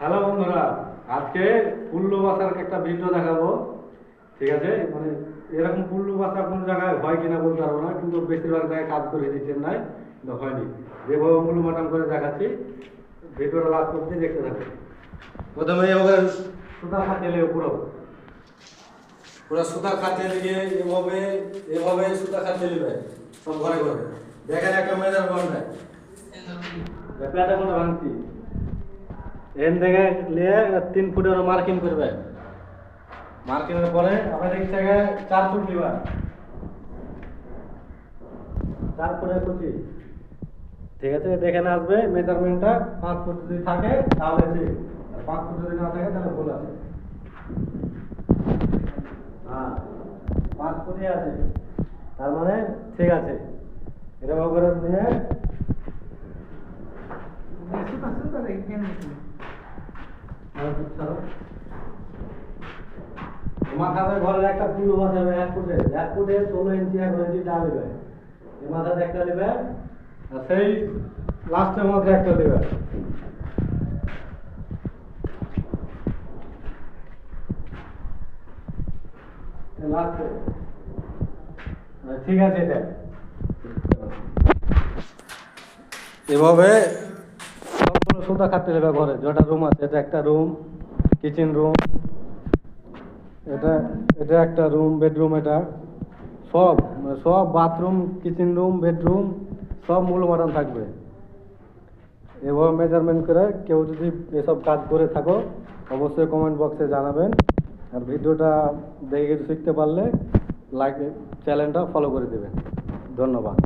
Hello বন্ধুরা, আজকে পুল্লু বাসার একটা ভিডিও দেখাবো। ঠিক আছে, মানে এরকম পুল্লু বাসা কোনো জায়গায় হয় কিনা বলতে পারবো না, কিন্তু বেশিরভাগ জায়গায় কাজ করে দিচ্ছেন নাই, কিন্তু হয়নি। যেভাবে মূল্য মাটান করে দেখাচ্ছি, ভিডিওটা লাস্ট করতে দেখতে থাকবে। প্রথমে ওদের সুতা খাটিয়ে নেবে, পুরো পুরো সুতা খাটিয়ে নিয়ে এভাবে এভাবে সুতা খাটিয়ে নেবে সব ঘরে ঘরে। দেখেন একটা মেজার বন্ধ প্যাটা কোনো ভাঙছি এখান থেকে নিয়ে 3 ফুটের মার্কিং করবে। মার্কিংয়ের পরে আপনার দিক থেকে 4 ফুট নিবা, 4 ফুটের কুচি। ঠিক আছে, দেখে না আসবে মেজারমেন্টটা 5 ফুট যদি থাকে তাহলে ঠিক, আর 5 ফুট যদি না থাকে তাহলে ভুল আছে। হ্যাঁ, 5 ফুটই আছে, তার মানে ঠিক আছে। এরকম করে নিয়ে মাথাতে ঘরের একটা পুরো বসাবে 1 ফুটে, 1 ফুটে 16 ইঞ্চি 11 ইঞ্চি ডালবে। এই মাথাতে একটা নেবে, আর সেই লাস্টের মধ্যে একটা নেবে। লাস্টে ঠিক আছে। এটা এভাবে সবগুলো সুতা কাটতে দেবে ঘরে যেটা রুম আছে। এটা একটা রুম, কিচেন রুম, এটা এটা একটা রুম, বেডরুম, এটা সব সব বাথরুম, কিচেন রুম, বেডরুম সব মূল মাটান থাকবে। এভাবে মেজারমেন্ট করে কেউ যদি এসব কাজ করে থাকো অবশ্যই কমেন্ট বক্সে জানাবেন। আর ভিডিওটা দেখে শিখতে পারলে লাইক চ্যানেলটা ফলো করে দেবেন। ধন্যবাদ।